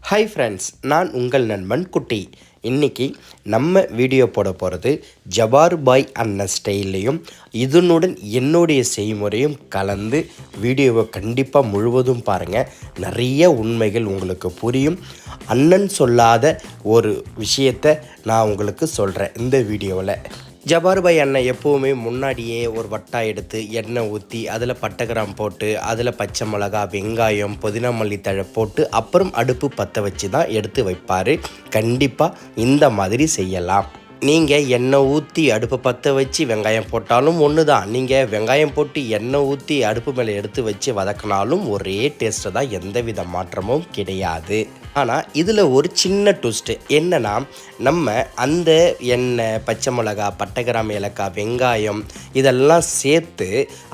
Hi friends, நான் உங்கள் நண்பன் குட்டி. இன்றைக்கி நம்ம வீடியோ போட போகிறது ஜபார் பாய் அண்ணன் ஸ்டைல்லையும் இதனுடன் என்னுடைய செய்முறையும் கலந்து வீடியோவை கண்டிப்பாக முழுவதும் பாருங்கள். நிறைய உண்மைகள் உங்களுக்கு புரியும். அண்ணன் சொல்லாத ஒரு விஷயத்தை நான் உங்களுக்கு சொல்கிறேன் இந்த வீடியோவில். ஜபார் பாய் அண்ணன் எப்போவுமே முன்னாடியே ஒரு வட்டா எடுத்து எண்ணெய் ஊற்றி அதில் பட்டைக்கிராம் போட்டு அதில் பச்சை மிளகா, வெங்காயம், புதினா மல்லி தழை போட்டு அப்புறம் அடுப்பு பற்ற வச்சு தான் எடுத்து வைப்பார். கண்டிப்பாக இந்த மாதிரி செய்யலாம். நீங்கள் எண்ணெய் ஊற்றி அடுப்பை பற்ற வச்சு வெங்காயம் போட்டாலும் ஒன்று தான். நீங்கள் வெங்காயம் போட்டு எண்ணெய் ஊற்றி அடுப்பு மேலே எடுத்து வச்சு வதக்கினாலும் ஒரே டேஸ்ட்டு தான், எந்த வித மாற்றமும் கிடையாது. ஆனால் இதில் ஒரு சின்ன ட்விஸ்ட்டு என்னென்னா, நம்ம அந்த எண்ணெய், பச்சை மிளகா, பட்டைக்கிராம், ஏலக்காய், வெங்காயம் இதெல்லாம் சேர்த்து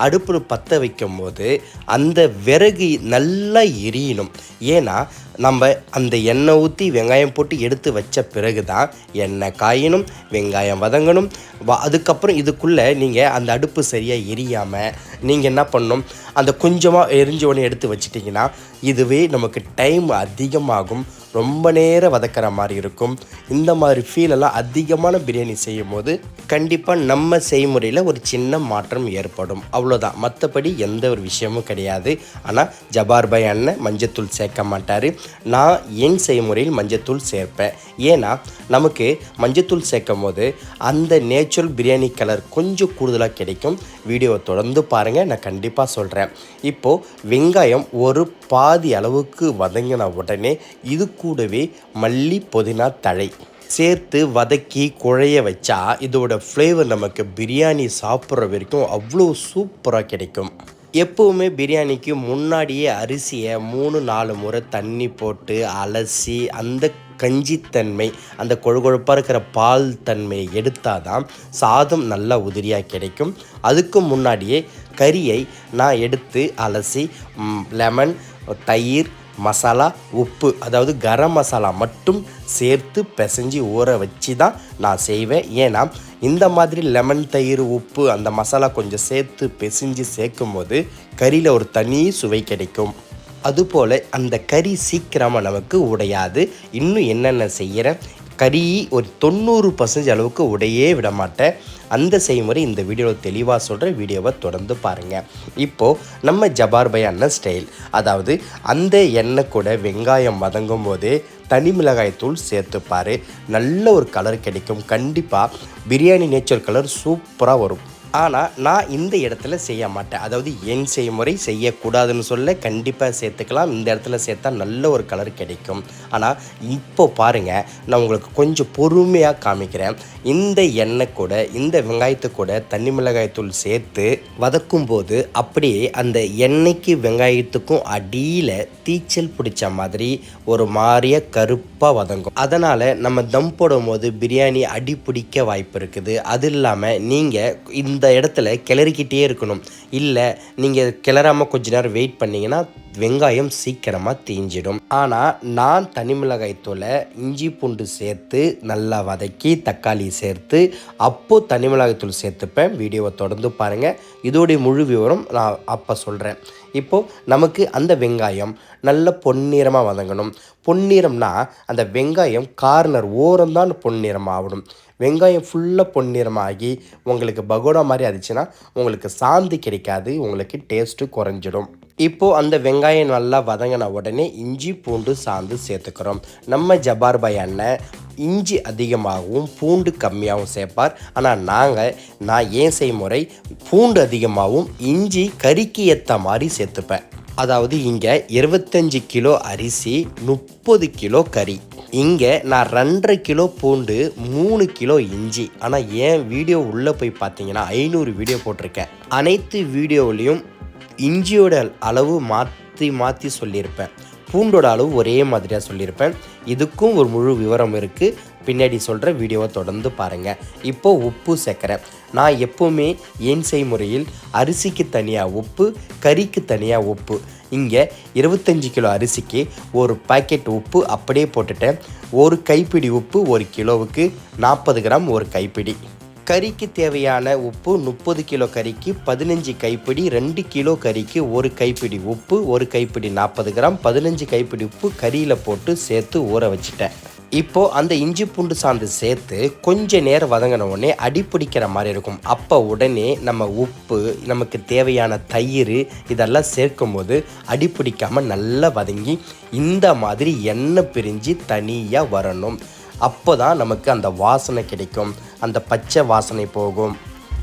அடுப்பில் பற்ற வைக்கும்போது அந்த விறகு நல்லா எரியணும். ஏன்னா நம்ம அந்த எண்ணெய் ஊற்றி வெங்காயம் போட்டு எடுத்து வச்ச பிறகு தான் எண்ணெய் காயணும், வெங்காயம் வதங்கணும். அதுக்கப்புறம் இதுக்குள்ளே நீங்கள் அந்த அடுப்பு சரியாக எரியாமல் நீங்கள் என்ன பண்ணணும், அந்த கொஞ்சமாக எரிஞ்சவொடனே எடுத்து வச்சிட்டிங்கன்னா இதுவே நமக்கு டைம் அதிகமாகும், ரொம்ப நேரம் வதக்கிற மாதிரி இருக்கும். இந்த மாதிரி ஃபீலெல்லாம் அதிகமான பிரியாணி செய்யும் போது கண்டிப்பாக நம்ம செய்முறையில் ஒரு சின்ன மாற்றம் ஏற்படும், அவ்வளோதான். மற்றபடி எந்த ஒரு விஷயமும் கிடையாது. ஆனால் ஜபார் பாய் அண்ணன் மஞ்சத்தூள் சேர்க்க மாட்டார். நான் என் செய்முறையில் மஞ்சத்தூள் சேர்ப்பேன். ஏன்னா நமக்கு மஞ்சத்தூள் சேர்க்கும் போது அந்த நேச்சுரல் பிரியாணி கலர் கொஞ்சம் கூடுதலாக கிடைக்கும். வீடியோவை தொடர்ந்து பாருங்கள், நான் கண்டிப்பாக சொல்கிறேன். இப்போது வெங்காயம் ஒரு பாதி அளவுக்கு வதங்கின உடனே இது கூடவே மல்லி, புதினா தழை சேர்த்து வதக்கி குழைய வச்சா இதோட ஃப்ளேவர் நமக்கு பிரியாணி சாப்பிட்ற வரைக்கும் அவ்வளோ சூப்பராக கிடைக்கும். எப்போவுமே பிரியாணிக்கு முன்னாடியே அரிசியை 3-4 முறை தண்ணி போட்டு அலசி அந்த கஞ்சித்தன்மை, அந்த கொழுகொழுப்பாக இருக்கிற பால் தன்மையை எடுத்தால் தான் சாதம் நல்லா உதிரியாக கிடைக்கும். அதுக்கு முன்னாடியே கறியை நான் எடுத்து அலசி லெமன், தயிர், மசாலா, உப்பு, அதாவது கரம் மசாலா மட்டும் சேர்த்து பிசைஞ்சு ஊற வச்சு தான் நான் செய்வேன். ஏன்னா இந்த மாதிரி லெமன், தயிர், உப்பு, அந்த மசாலா கொஞ்சம் சேர்த்து பிசைஞ்சு சேர்க்கும் போது கறியில் ஒரு தனி சுவை கிடைக்கும். அதுபோல் அந்த கறி சீக்கிரமாக நமக்கு உடையாது. இன்னும் என்னென்ன செய்கிறேன், கறி ஒரு 90% அளவுக்கு உடையே விட மாட்டேன். அந்த செய்முறை இந்த வீடியோவில் தெளிவாக சொல்கிற, வீடியோவை தொடர்ந்து பாருங்கள். இப்போது நம்ம ஜபார் பாய் அண்ணன் ஸ்டைல், அதாவது அந்த எண்ணெய் கூட வெங்காயம் வதங்கும் போதே தனி மிளகாய் தூள் சேர்த்துப்பார். நல்ல ஒரு கலர் கிடைக்கும். கண்டிப்பாக பிரியாணி நேச்சுரல் கலர் சூப்பராக வரும். ஆனால் நான் இந்த இடத்துல செய்ய மாட்டேன். அதாவது என் செய்முறை செய்யக்கூடாதுன்னு சொல்ல, கண்டிப்பாக சேர்த்துக்கலாம். இந்த இடத்துல சேர்த்தா நல்ல ஒரு கலர் கிடைக்கும். ஆனால் இப்போ பாருங்கள், நான் உங்களுக்கு கொஞ்சம் பொறுமையாக காமிக்கிறேன். இந்த எண்ணெய் கூட இந்த வெங்காயத்து கூட தனி மிளகாய் தூள் சேர்த்து வதக்கும்போது அப்படியே அந்த எண்ணெய்க்கு வெங்காயத்துக்கும் அடியில் தீச்சல் பிடிச்ச மாதிரி ஒரு மாதிரியா கருப்பாக வதங்கும். அதனால் நம்ம தம் போடும் போது பிரியாணி அடி பிடிக்க வாய்ப்பு இருக்குது. அது இல்லாமல் நீங்கள் இந்த இடத்துல கிளறிக்கிட்டே இருக்கணும். இல்லை நீங்கள் கிளறாமல் கொஞ்ச நேரம் வெயிட் பண்ணிங்கன்னா வெங்காயம் சீக்கிரமாக தீஞ்சிடும். ஆனால் நான் தனி மிளகாய் தூளை இஞ்சி பூண்டு சேர்த்து நல்லா வதக்கி தக்காளி சேர்த்து அப்போது தனி மிளகாய் தூள் சேர்த்துப்பேன். வீடியோவை தொடர்ந்து பாருங்கள், இதோடைய முழு விவரம் நான் அப்போ சொல்கிறேன். இப்போது நமக்கு அந்த வெங்காயம் நல்ல பொன்னிறமாக வதங்கணும். பொன்னிறம்னா அந்த வெங்காயம் கார்னர் ஓரம்தான் பொன்னிறம் ஆகணும். வெங்காயம் ஃபுல்லாக பொன்னிறமாகி உங்களுக்கு பகோடா மாதிரி ஆயிடுச்சுன்னா உங்களுக்கு சாந்து கிடைக்காது, உங்களுக்கு டேஸ்ட்டு குறைஞ்சிடும். இப்போது அந்த வெங்காயம் நல்லா வதங்கின உடனே இஞ்சி பூண்டு சாந்து சேர்த்துக்கிறோம். நம்ம ஜபார் பாய் அண்ணன் இஞ்சி அதிகமாகவும் பூண்டு கம்மியாகவும் சேர்ப்பார். ஆனால் நான் ஏன் செய்முறை பூண்டு அதிகமாகவும் இஞ்சி கறிக்கு ஏற்ற மாதிரி சேர்த்துப்பேன். அதாவது இங்கே 25 கிலோ அரிசி, 30 கிலோ கறி. இங்கே நான் 2.5 கிலோ பூண்டு, 3 கிலோ இஞ்சி. ஆனால் ஏன் வீடியோ உள்ளே போய் பார்த்தீங்கன்னா 500 வீடியோ போட்டிருக்கேன். அனைத்து வீடியோவிலையும் இஞ்சியோட அளவு மாற்றி சொல்லியிருப்பேன், பூண்டோட அளவு ஒரே மாதிரியாக சொல்லியிருப்பேன். இதுக்கும் ஒரு முழு விவரம் இருக்குது, பின்னாடி சொல்கிற, வீடியோவை தொடர்ந்து பாருங்கள். இப்போது உப்பு சேர்க்குறேன். நான் எப்போவுமே என் செய்முறையில் அரிசிக்கு தனியாக உப்பு, கறிக்கு தனியாக உப்பு. இங்கே 25 கிலோ அரிசிக்கு ஒரு பாக்கெட் உப்பு அப்படியே போட்டுட்டேன். ஒரு கைப்பிடி உப்பு 1 கிலோவுக்கு 40 கிராம் ஒரு கைப்பிடி. கறிக்கு தேவையான உப்பு 30 கிலோ கறிக்கு 15 கைப்பிடி, 2 கிலோ கறிக்கு 1 கைப்பிடி உப்பு, 1 கைப்பிடி 40 கிராம், 15 கைப்பிடி உப்பு கறியில் போட்டு சேர்த்து ஊற வச்சுட்டேன். இப்போது அந்த இஞ்சி பூண்டு சாந்து சேர்த்து கொஞ்சம் நேரம் வதங்கின உடனே அடிப்பிடிக்கிற மாதிரி இருக்கும். அப்போ உடனே நம்ம உப்பு, நமக்கு தேவையான தயிர் இதெல்லாம் சேர்க்கும் போது அடிப்பிடிக்காமல் நல்லா வதங்கி இந்த மாதிரி எண்ணெய் பிரிஞ்சு தனியாக வரணும். அப்போ தான் நமக்கு அந்த வாசனை கிடைக்கும், அந்த பச்சை வாசனை போகும்,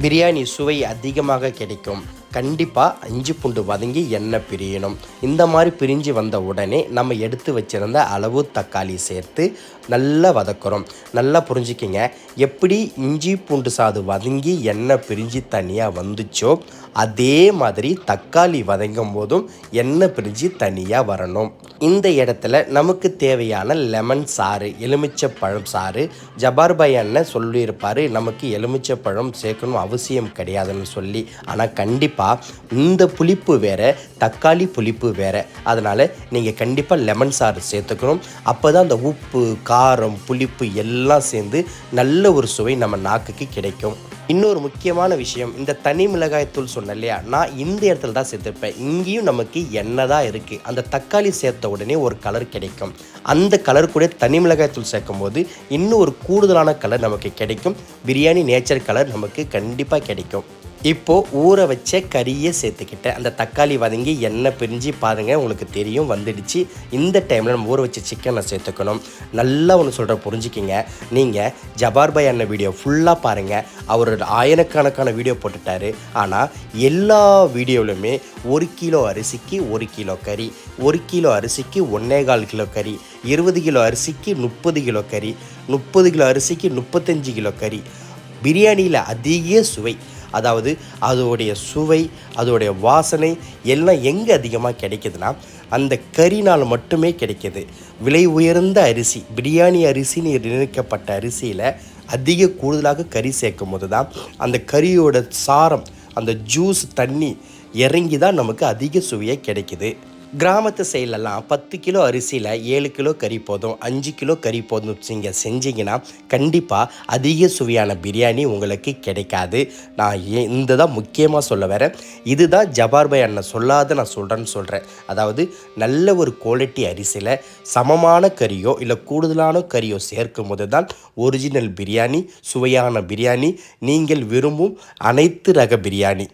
பிரியாணி சுவை அதிகமாக கிடைக்கும். கண்டிப்பாக இஞ்சி பூண்டு வதங்கி எண்ணெய் பிரியணும். இந்த மாதிரி பிரிஞ்சு வந்த உடனே நம்ம எடுத்து வச்சுருந்த அளவு தக்காளி சேர்த்து நல்லா வதக்குறோம். நல்லா புரிஞ்சுக்கிங்க, எப்படி இஞ்சி பூண்டு சாது வதங்கி எண்ணெய் பிரிஞ்சு தனியாக வந்துச்சோ அதே மாதிரி தக்காளி வதங்கும் போதும் எண்ணெய் பிரிஞ்சு தனியாக வரணும். இந்த இடத்துல நமக்கு தேவையான லெமன் சாறு, எலுமிச்சப்பழம் சாறு. ஜபார் பாய் அண்ணன் சொல்லியிருப்பார் நமக்கு எலுமிச்சப்பழம் சேர்க்கணும் அவசியம் கிடையாதுன்னு சொல்லி. ஆனால் கண்டிப்பாக இந்த புளிப்பு வேறு, தக்காளி புளிப்பு வேறு. அதனால் நீங்கள் கண்டிப்பாக லெமன் சாறு சேர்த்துக்கணும். அப்போ தான் அந்த உப்பு, காரம், புளிப்பு எல்லாம் சேர்ந்து நல்ல ஒரு சுவை நம்ம நாக்குக்கு கிடைக்கும். இன்னொரு முக்கியமான விஷயம், இந்த தனி மிளகாய் தூள் சொன்னேன் இல்லையா, நான் இந்த இடத்துல தான் சேர்த்துருப்பேன். இங்கேயும் நமக்கு எண்ணெய் தான் இருக்குது. அந்த தக்காளி சேர்த்த உடனே ஒரு கலர் கிடைக்கும். அந்த கலர் கூட தனி மிளகாய் தூள் சேர்க்கும் போது இன்னும் ஒரு கூடுதலான கலர் நமக்கு கிடைக்கும். பிரியாணி நேச்சர் கலர் நமக்கு கண்டிப்பாக கிடைக்கும். இப்போது ஊற வச்ச கறியை சேர்த்துக்கிட்டேன். அந்த தக்காளி வதங்கி எண்ணெய் பிரிஞ்சு பாருங்கள், உங்களுக்கு தெரியும் வந்துடுச்சு. இந்த டைமில் நம்ம ஊற வச்ச சிக்கனை சேர்த்துக்கணும். நல்லா ஒன்று சொல்கிற புரிஞ்சுக்கிங்க, நீங்கள் ஜபார் பாய் அண்ணன் வீடியோ ஃபுல்லாக பாருங்கள். அவரோட ஆயிரக்கணக்கான வீடியோ போட்டுட்டாரு. ஆனால் எல்லா வீடியோவிலுமே 1 கிலோ அரிசிக்கு 1 கிலோ கறி, 1 கிலோ அரிசிக்கு 1.25 கிலோ கறி, 20 கிலோ அரிசிக்கு 30 கிலோ கறி, 30 கிலோ அரிசிக்கு 35 கிலோ கறி. பிரியாணியில் அதிக சுவை, அதாவது அதோடைய சுவை, அதோடைய வாசனை எல்லாம் எங்கே அதிகமாக கிடைக்குதுன்னா அந்த கறினால் மட்டுமே கிடைக்கிது. விலை உயர்ந்த அரிசி, பிரியாணி அரிசின்னு நினைக்கப்பட்ட அரிசியில் அதிக கூடுதலாக கறி சேர்க்கும் போது தான் அந்த கறியோட சாரம், அந்த ஜூஸ் தண்ணி இறங்கி தான் நமக்கு அதிக சுவையை கிடைக்குது. கிராமத்து சைட்லலாம் 10 கிலோ அரிசியில் 7 கிலோ கறி போதும், 5 கிலோ கறி போதும் நீங்கள் செஞ்சிங்கன்னா கண்டிப்பாக அதிக சுவையான பிரியாணி உங்களுக்கு கிடைக்காது. நான் இந்த தான் முக்கியமாக சொல்ல வரேன். இதுதான் ஜபார் பாய் அண்ணன் சொல்லாத நான் சொல்கிறேன். அதாவது நல்ல ஒரு குவாலிட்டி அரிசியில் சமமான கறியோ இல்லை கூடுதலான கறியோ சேர்க்கும் போது தான் ஒரிஜினல் பிரியாணி, சுவையான பிரியாணி, நீங்கள் விரும்பும் அனைத்து ரக பிரியாணி.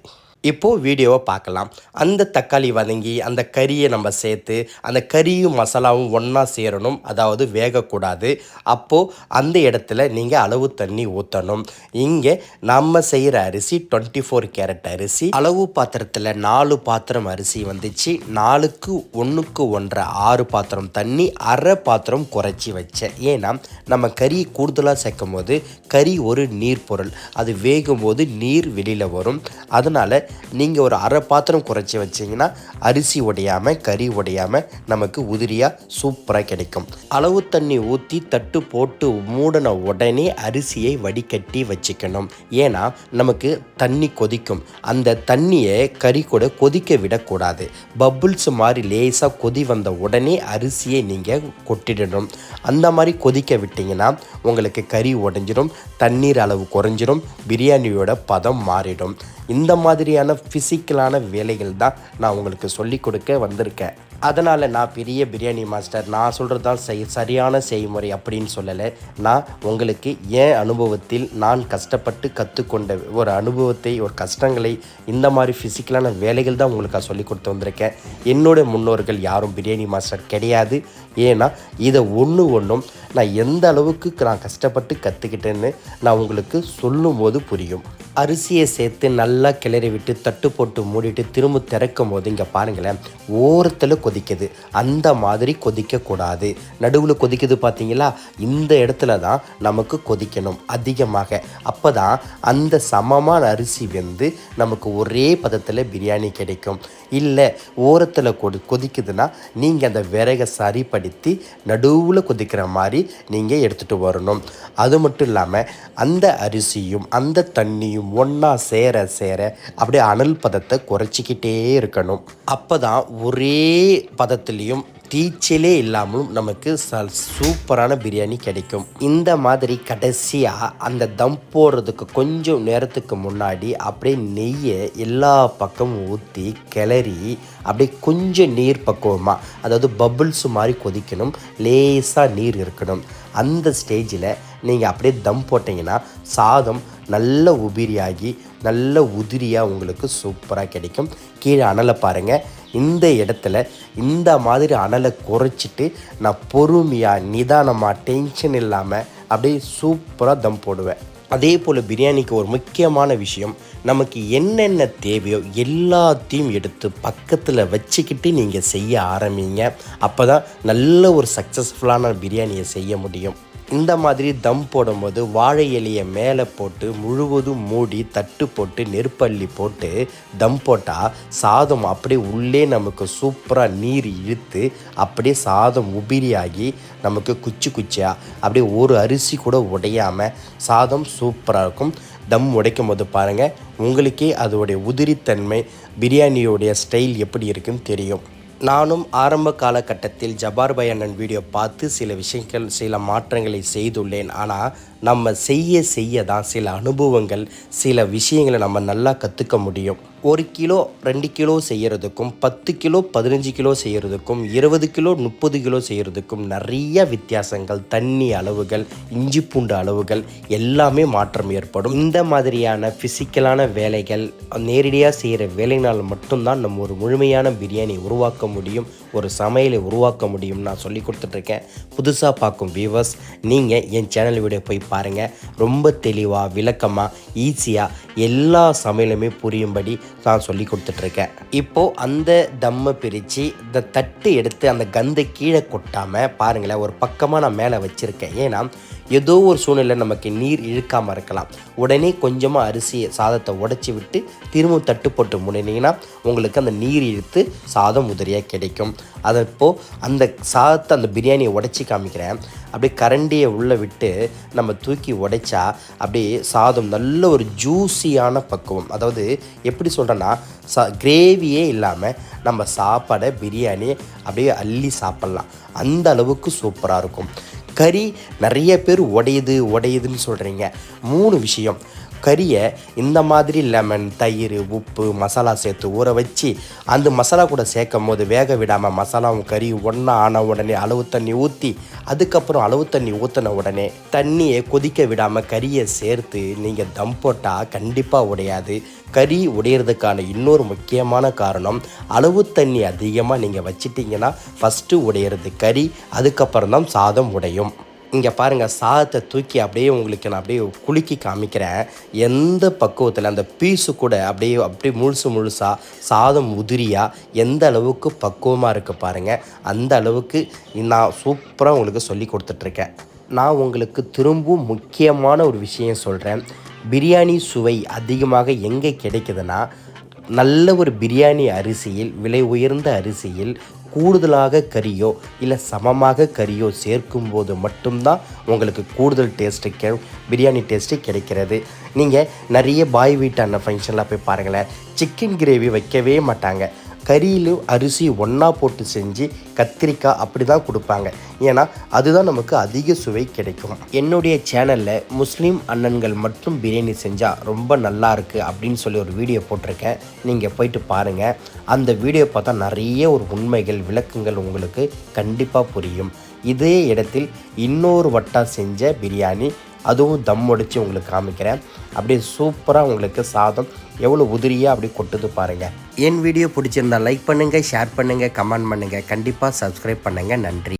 இப்போது வீடியோவை பார்க்கலாம். அந்த தக்காளி வதங்கி அந்த கறியை நம்ம சேர்த்து அந்த கறியும் மசாலாவும் ஒன்றா சேரணும், அதாவது வேகக்கூடாது. அப்போது அந்த இடத்துல நீங்கள் அளவு தண்ணி ஊற்றணும். இங்கே நம்ம செய்கிற அரிசி 24 கேரட் அரிசி. அளவு பாத்திரத்தில் 4 பாத்திரம் அரிசி வந்துச்சு. 4க்கு 1க்கு 1.5 6 பாத்திரம் தண்ணி, அரை பாத்திரம் குறைச்சி வச்சேன். ஏன்னா நம்ம கறி கூடுதலாக சேர்க்கும் போது கறி ஒரு நீர் பொருள், அது வேகும் போது நீர் வெளியில் வரும். அதனால் நீங்கள் ஒரு அரை பாத்திரம் குறைச்சி வச்சிங்கன்னா அரிசி உடையாமல் கறி உடையாமல் நமக்கு உதிரியாக சூப்பராக கிடைக்கும். அளவு தண்ணி ஊற்றி தட்டு போட்டு மூடின உடனே அரிசியை வடிகட்டி வச்சுக்கணும். ஏன்னா நமக்கு தண்ணி கொதிக்கும், அந்த தண்ணியை கறி கூட கொதிக்க விடக்கூடாது. பப்புள்ஸ் மாதிரி லேசாக கொதி வந்த உடனே அரிசியை நீங்கள் கொட்டிடணும். அந்த மாதிரி கொதிக்க விட்டிங்கன்னா உங்களுக்கு கறி உடைஞ்சிடும், தண்ணீர் அளவு குறைஞ்சிடும், பிரியாணியோட பதம் மாறிடும். இந்த மாதிரியான ஃபிசிக்கலான வேலைகள் தான் நான் உங்களுக்கு சொல்லிக் கொடுக்க வந்திருக்கேன். அதனால் நான் பெரிய பிரியாணி மாஸ்டர், நான் சொல்கிறது தான் சரியான செய்முறை அப்படின்னு சொல்லலை. நான் உங்களுக்கு என் அனுபவத்தில் நான் கஷ்டப்பட்டு கற்றுக்கொண்ட ஒரு அனுபவத்தை, ஒரு கஷ்டங்களை, இந்த மாதிரி ஃபிசிக்கலான வேலைகள் தான் உங்களுக்கு சொல்லிக் கொடுத்து வந்திருக்கேன். என்னோட முன்னோர்கள் யாரும் பிரியாணி மாஸ்டர் கிடையாது. ஏன்னா இதை ஒன்றும் நான் எந்த அளவுக்கு நான் கஷ்டப்பட்டு கற்றுக்கிட்டேன்னு நான் உங்களுக்கு சொல்லும்போது புரியும். அரிசியை சேர்த்து நல்லா கிளறி விட்டு தட்டு போட்டு மூடிட்டு திரும்ப திறக்கும் போது இங்கே பாருங்களேன், ஓரத்தில் கொதிக்குது. அந்த மாதிரி கொதிக்கக்கூடாது. நடுவில் கொதிக்குது பார்த்தீங்களா, இந்த இடத்துல தான் நமக்கு கொதிக்கணும் அதிகமாக. அப்போ தான் அந்த சமமான அரிசி வெந்து நமக்கு ஒரே பதத்தில் பிரியாணி கிடைக்கும். இல்லை ஓரத்தில் கொதிக்குதுன்னா நீங்கள் அந்த விறகை சரிப்படுத்தி நடுவில் கொதிக்கிற மாதிரி நீங்கள் எடுத்துகிட்டு வரணும். அது மட்டும் இல்லாமல் அந்த அரிசியும் அந்த தண்ணியும் ஒன்றா சேர அப்படியே அனல் பதத்தை குறைச்சிக்கிட்டே இருக்கணும். அப்போ தான் ஒரே பதத்துலேயும் தீச்சலே இல்லாமலும் நமக்கு சூப்பரான பிரியாணி கிடைக்கும். இந்த மாதிரி கடைசியாக அந்த தம் போடுறதுக்கு கொஞ்சம் நேரத்துக்கு முன்னாடி அப்படியே நெய்யை எல்லா பக்கமும் ஊற்றி கிளறி அப்படியே கொஞ்சம் நீர் பக்குவமாக, அதாவது பபுள்ஸ் மாதிரி கொதிக்கணும், லேசாக நீர் இருக்கணும். அந்த ஸ்டேஜில் நீங்கள் அப்படியே தம் போட்டிங்கன்னா சாதம் நல்ல உபிரியாகி நல்ல உதிரியாக உங்களுக்கு சூப்பராக கிடைக்கும். கீழே அனலை பாருங்கள். இந்த இடத்துல இந்த மாதிரி அனலை குறைச்சிட்டு நான் பொறுமையாக நிதானமாக டென்ஷன் இல்லாமல் அப்படியே சூப்பராக தம் போடுவேன். அதே போல் பிரியாணிக்கு ஒரு முக்கியமான விஷயம், நமக்கு என்னென்ன தேவையோ எல்லாத்தையும் எடுத்து பக்கத்தில் வச்சுக்கிட்டு நீங்கள் செய்ய ஆரம்பிங்க. அப்போ தான் நல்ல ஒரு சக்ஸஸ்ஃபுல்லான பிரியாணியை செய்ய முடியும். இந்த மாதிரி தம் போடும்போது வாழை இலையை மேலே போட்டு முழுவதும் மூடி தட்டு போட்டு நெருப்பள்ளி போட்டு தம் போட்டால் சாதம் அப்படியே உள்ளே நமக்கு சூப்பராக நீர் இழுத்து அப்படியே சாதம் உபிரியாகி நமக்கு குச்சி குச்சியாக அப்படியே ஒரு அரிசி கூட உடையாமல் சாதம் சூப்பராக இருக்கும். தம் உடைக்கும் போது பாருங்கள், உங்களுக்கே அதோடைய உதிரித்தன்மை பிரியாணியோடைய ஸ்டைல் எப்படி இருக்குன்னு தெரியும். நானும் ஆரம்ப காலகட்டத்தில் ஜபார் பாய் அண்ணன் வீடியோ பார்த்து சில விஷயங்கள் சில மாற்றங்களை செய்துள்ளேன். ஆனால் நம்ம செய்ய தான் சில அனுபவங்கள் சில விஷயங்களை நம்ம நல்லா கற்றுக்க முடியும். 1 கிலோ 2 கிலோ செய்கிறதுக்கும் 10 கிலோ 15 கிலோ செய்கிறதுக்கும் 20 கிலோ 30 கிலோ செய்கிறதுக்கும் நிறைய வித்தியாசங்கள், தண்ணி அளவுகள், இஞ்சி பூண்டு அளவுகள் எல்லாமே மாற்றம் ஏற்படும். இந்த மாதிரியான ஃபிசிக்கலான வேலைகள் நேரடியாக செய்கிற வேலைனால் மட்டும்தான் நம்ம ஒரு முழுமையான பிரியாணி உருவாக்க முடியும், ஒரு சமையலை உருவாக்க முடியும். நான் சொல்லி கொடுத்துட்ருக்கேன். புதுசாக பார்க்கும் வியூவர்ஸ், நீங்கள் என் சேனல் வீடியோ போய் பாருங்கள். ரொம்ப தெளிவாக விளக்கமாக ஈஸியாக எல்லா சமையலுமே புரியும்படி நான் சொல்லி கொடுத்துட்ருக்கேன். இப்போது அந்த தம்மை பிரித்து இந்த தட்டு எடுத்து அந்த கந்தை கீழே கொட்டாமல் பாருங்களேன், ஒரு பக்கமாக நான் மேலே வச்சுருக்கேன். ஏன்னா ஏதோ ஒரு சூழ்நிலை நமக்கு நீர் இழுக்காமல் இருக்கலாம். உடனே கொஞ்சமாக அரிசி சாதத்தை உடச்சி விட்டு திரும்ப தட்டு போட்டு முன்னினீங்கன்னா உங்களுக்கு அந்த நீர் இழுத்து சாதம் உதிரியாக கிடைக்கும். அதப்போது அந்த சாதத்தை அந்த பிரியாணியை உடச்சி காமிக்கிறேன். அப்படியே கரண்டியை உள்ளே விட்டு நம்ம தூக்கி உடைச்சா அப்படியே சாதம் நல்ல ஒரு ஜூஸியான பக்குவம். அதாவது எப்படி சொல்கிறேன்னா, கிரேவியே இல்லாமல் நம்ம சாப்பாடை பிரியாணி அப்படியே அள்ளி சாப்பிட்லாம். அந்த அளவுக்கு சூப்பராக இருக்கும். கறி நிறைய பேர் உடையுதுன்னு சொல்கிறீங்க. 3 விஷயம். கறியை இந்த மாதிரி லெமன், தயிர், உப்பு, மசாலா சேர்த்து ஊற வச்சு அந்த மசாலா கூட சேர்க்கும் போது வேக விடாமல் மசாலாவும் கறி ஒன்றா ஆன உடனே அளவு தண்ணி ஊற்றி, அதுக்கப்புறம் அளவு தண்ணி ஊற்றின உடனே தண்ணியை கொதிக்க விடாமல் கறியை சேர்த்து நீங்கள் தம் போட்டால் கண்டிப்பாக உடையாது. கறி உடையிறதுக்கான இன்னொரு முக்கியமான காரணம், அளவு தண்ணி அதிகமாக நீங்கள் வச்சிட்டிங்கன்னா ஃபஸ்ட்டு உடையிறது கறி, அதுக்கப்புறம் தான் சாதம் உடையும். இங்கே பாருங்கள், சாதத்தை தூக்கி அப்படியே உங்களுக்கு நான் அப்படியே குலுக்கி காமிக்கிறேன். எந்த பக்குவத்தில் அந்த பீஸு கூட அப்படியே முழுசாக சாதம் உதிரியாக எந்த அளவுக்கு பக்குவமாக இருக்குது பாருங்கள். அந்த அளவுக்கு நான் சூப்பராக உங்களுக்கு சொல்லி கொடுத்துட்ருக்கேன். நான் உங்களுக்கு திரும்பவும் முக்கியமான ஒரு விஷயம் சொல்கிறேன். பிரியாணி சுவை அதிகமாக எங்கே கிடைக்குதுன்னா, நல்ல ஒரு பிரியாணி அரிசியில், விலை உயர்ந்த அரிசியில் கூடுதலாக கறியோ இல்லை சமமாக கறியோ சேர்க்கும்போது மட்டும்தான் உங்களுக்கு கூடுதல் டேஸ்ட்டு பிரியாணி டேஸ்ட்டு கிடைக்கிறது. நீங்கள் நிறைய பாய் வீட்டான ஃபங்க்ஷனில் போய் பாருங்களேன், சிக்கன் கிரேவி வைக்கவே மாட்டாங்க. கறியிலும் அரிசி ஒன்றா போட்டு செஞ்சு கத்திரிக்காய் அப்படி தான் கொடுப்பாங்க. ஏன்னா அதுதான் நமக்கு அதிக சுவை கிடைக்கும். என்னுடைய சேனலில் முஸ்லீம் அண்ணன்கள் மட்டும் பிரியாணி செஞ்சால் ரொம்ப நல்லா இருக்குது அப்படின்னு சொல்லி ஒரு வீடியோ போட்டிருக்கேன். நீங்கள் போயிட்டு பாருங்கள். அந்த வீடியோ பார்த்தா நிறைய ஒரு உண்மைகள் விளக்கங்கள் உங்களுக்கு கண்டிப்பாக புரியும். இதே இடத்தில் இன்னொரு வட்டா செஞ்ச பிரியாணி, அதுவும் தம் உடைச்சி உங்களுக்கு காமிக்கிறேன். அப்படியே சூப்பராக உங்களுக்கு சாதம் எவ்வளோ உதிரியாக அப்படி கொட்டுது பாருங்கள். என் வீடியோ பிடிச்சிருந்தால் லைக் பண்ணுங்கள், ஷேர் பண்ணுங்கள், கமெண்ட் பண்ணுங்கள், கண்டிப்பாக சப்ஸ்கிரைப் பண்ணுங்கள். நன்றி.